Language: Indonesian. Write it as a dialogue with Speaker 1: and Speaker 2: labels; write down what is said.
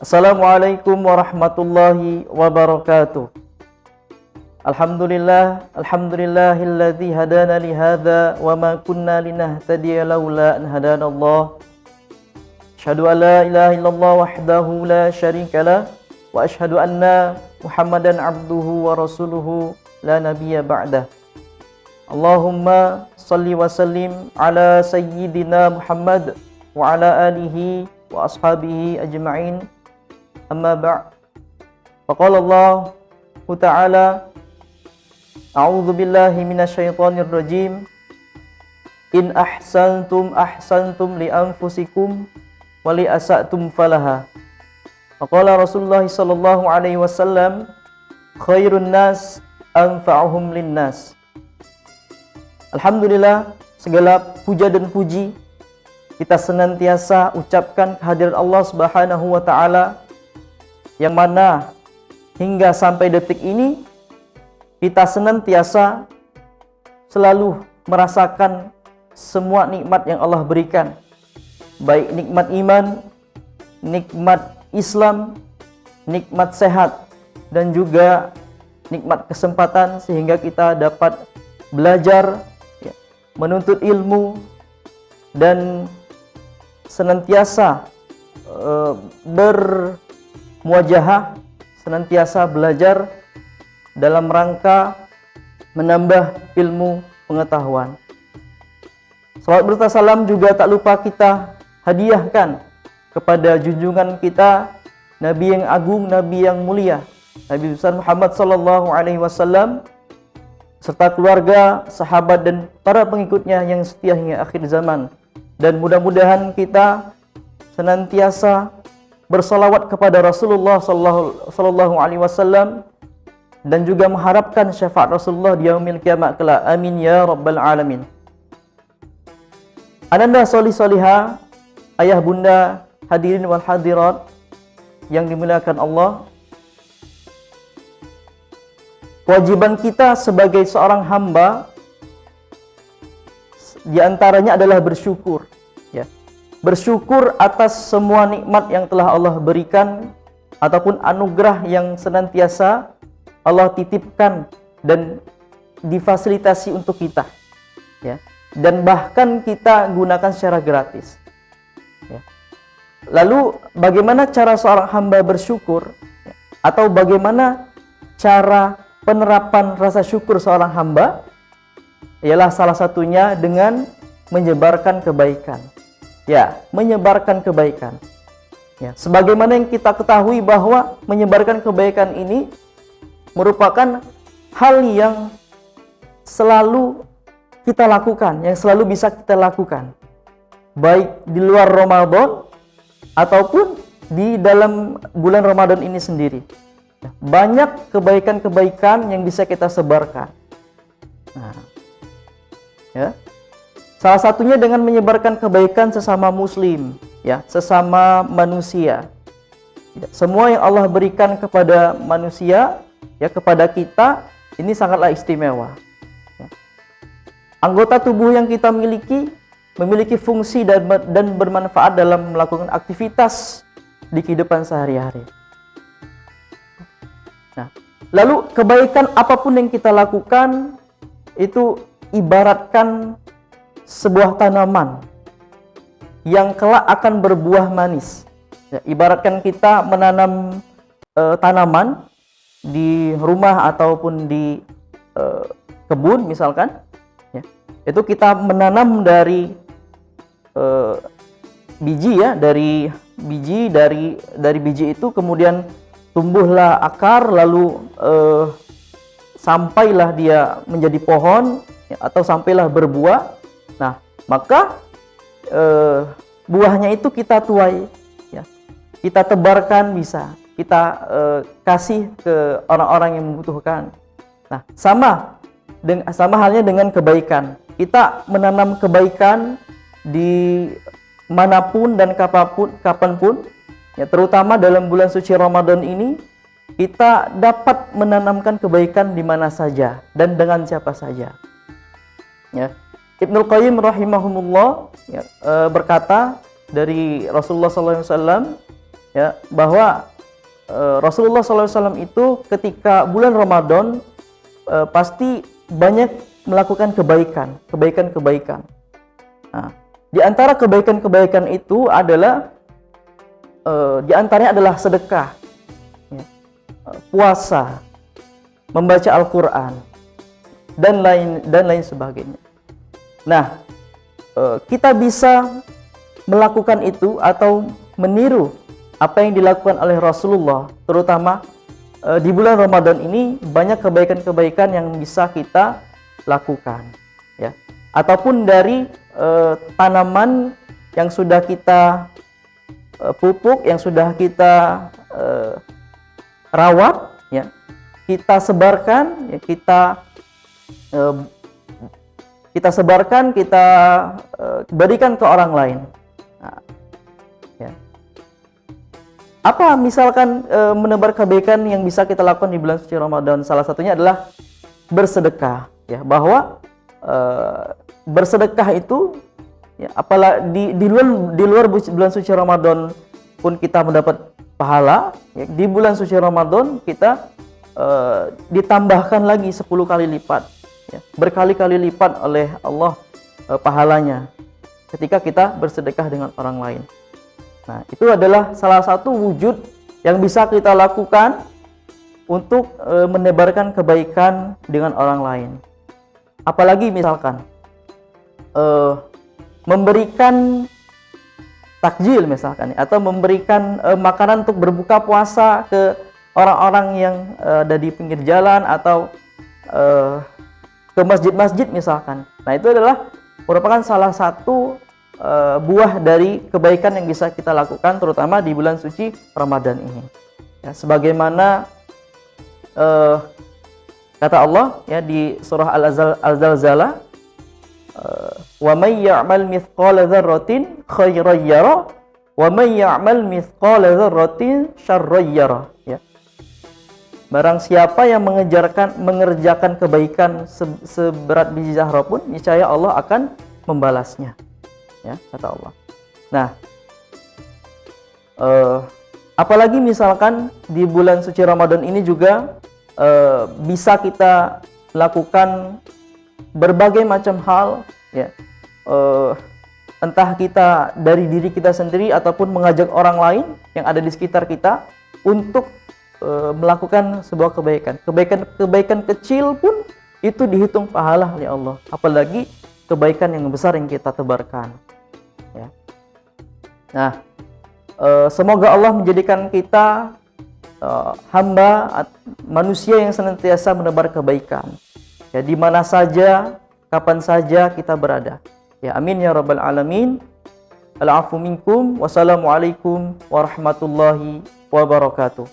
Speaker 1: Assalamualaikum warahmatullahi wabarakatuh. Alhamdulillahilladzi hadana li hadza wa ma kunna linahtadiya laula an hadanallah. Asyhadu an la ilaha illallah wahdahu la syarikalah wa asyhadu anna Muhammadan abduhu wa rasuluhu la nabiyya ba'dah. Allahumma salli wa sallim ala sayyidina Muhammad wa ala alihi wa ashabihi ajma'in. Amma ba'. Faqala Allah Ta'ala, A'udzu billahi minasyaitonir rajim. In ahsantum ahsantum li anfusikum wa li asatum falaha. Faqala Rasulullah sallallahu alaihi wasallam, khairun nas anfa'uhum linnas. Alhamdulillah, segala puja dan puji kita senantiasa ucapkan kehadirat Allah Subhanahu wa taala, yang mana hingga sampai detik ini kita senantiasa selalu merasakan semua nikmat yang Allah berikan, baik nikmat iman, nikmat Islam, nikmat sehat, dan juga nikmat kesempatan sehingga kita dapat belajar, menuntut ilmu, dan senantiasa bermuajahah, senantiasa belajar dalam rangka menambah ilmu pengetahuan. Salawat berserta salam juga tak lupa kita hadiahkan kepada junjungan kita, Nabi yang agung, Nabi yang mulia, Nabi besar Muhammad sallallahu alaihi wasallam, serta keluarga, sahabat, dan para pengikutnya yang setia hingga akhir zaman. Dan mudah-mudahan kita senantiasa bersalawat kepada Rasulullah sallallahu alaihi wasallam dan juga mengharapkan syafaat Rasulullah di yaumil kiamat kelak. Amin ya rabbal alamin. Ananda solih-solihah, ayah bunda, hadirin wal hadirat yang dimuliakan Allah. Kewajiban kita sebagai seorang hamba di antaranya adalah bersyukur, ya. Bersyukur atas semua nikmat yang telah Allah berikan ataupun anugerah yang senantiasa Allah titipkan dan difasilitasi untuk kita, ya. Dan bahkan kita gunakan secara gratis, ya. Lalu bagaimana cara seorang hamba bersyukur, ya? Atau bagaimana cara penerapan rasa syukur seorang hamba? Ialah salah satunya dengan menyebarkan kebaikan. Ya, menyebarkan kebaikan. Ya, sebagaimana yang kita ketahui bahwa menyebarkan kebaikan ini merupakan hal yang selalu kita lakukan, yang selalu bisa kita lakukan, baik di luar Ramadan ataupun di dalam bulan Ramadan ini sendiri. Banyak kebaikan-kebaikan yang bisa kita sebarkan. Nah, ya. Salah satunya dengan menyebarkan kebaikan sesama muslim, ya, sesama manusia. Ya, semua yang Allah berikan kepada manusia, ya, kepada kita, ini sangatlah istimewa. Ya. Anggota tubuh yang kita miliki memiliki fungsi dan bermanfaat dalam melakukan aktivitas di kehidupan sehari-hari. Nah, lalu kebaikan apapun yang kita lakukan itu ibaratkan sebuah tanaman yang kelak akan berbuah manis. Ya, ibaratkan kita menanam tanaman di rumah ataupun di kebun misalkan, ya, itu kita menanam dari biji, ya, dari biji itu kemudian tumbuhlah akar, lalu sampailah dia menjadi pohon, ya, atau sampailah berbuah. Nah, maka buahnya itu kita tuai, ya, kita tebarkan, bisa kita kasih ke orang-orang yang membutuhkan. Nah, sama halnya dengan kebaikan. Kita menanam kebaikan di manapun dan kapanpun, ya, terutama dalam bulan suci Ramadan ini, kita dapat menanamkan kebaikan di mana saja dan dengan siapa saja. Ya. Ibnul Qayyim rahimahumullah, ya, berkata dari Rasulullah SAW, ya, bahwa Rasulullah SAW itu ketika bulan Ramadan pasti banyak melakukan kebaikan. Nah, di antara kebaikan-kebaikan itu adalah di antaranya adalah sedekah, ya, puasa, membaca Al-Quran, dan lain sebagainya. Nah, kita bisa melakukan itu atau meniru apa yang dilakukan oleh Rasulullah, terutama di bulan Ramadan ini banyak kebaikan-kebaikan yang bisa kita lakukan, ya. Ataupun dari tanaman yang sudah kita pupuk, yang sudah kita rawat, ya, kita sebarkan, ya, kita sebarkan, kita berikan ke orang lain. Nah, ya. Apa misalkan menebar kebaikan yang bisa kita lakukan di bulan suci Ramadan? Salah satunya adalah bersedekah, ya, bahwa bersedekah itu, ya, apalagi di luar bulan suci Ramadan pun kita mendapat pahala, ya, di bulan suci Ramadan kita ditambahkan lagi 10 kali lipat, ya, berkali-kali lipat oleh Allah pahalanya ketika kita bersedekah dengan orang lain. Nah, itu adalah salah satu wujud yang bisa kita lakukan untuk menebarkan kebaikan dengan orang lain. Apalagi misalkan memberikan takjil misalkan, atau memberikan makanan untuk berbuka puasa ke orang-orang yang ada di pinggir jalan atau ke masjid-masjid misalkan. Nah, itu adalah merupakan salah satu buah dari kebaikan yang bisa kita lakukan terutama di bulan suci Ramadan ini. Ya, sebagaimana kata Allah, ya, di surah Al-Zalzalah, wa may ya'mal mithqala dzarratin khairan yara wa may ya'mal mithqala dzarratin syarran yara, ya. Barang siapa yang mengerjakan kebaikan seberat biji zarah pun, niscaya Allah akan membalasnya, ya, kata Allah. Nah, apalagi misalkan di bulan suci Ramadan ini juga bisa kita lakukan berbagai macam hal, ya, entah kita dari diri kita sendiri ataupun mengajak orang lain yang ada di sekitar kita untuk melakukan sebuah kebaikan kecil pun itu dihitung pahala oleh Allah, apalagi kebaikan yang besar yang kita tebarkan, ya. Nah, semoga Allah menjadikan kita hamba manusia yang senantiasa menebar kebaikan, ya, di mana saja, kapan saja kita berada, ya. Amin ya rabbal alamin. Al-afu minkum. Wassalamualaikum warahmatullahi wabarakatuh.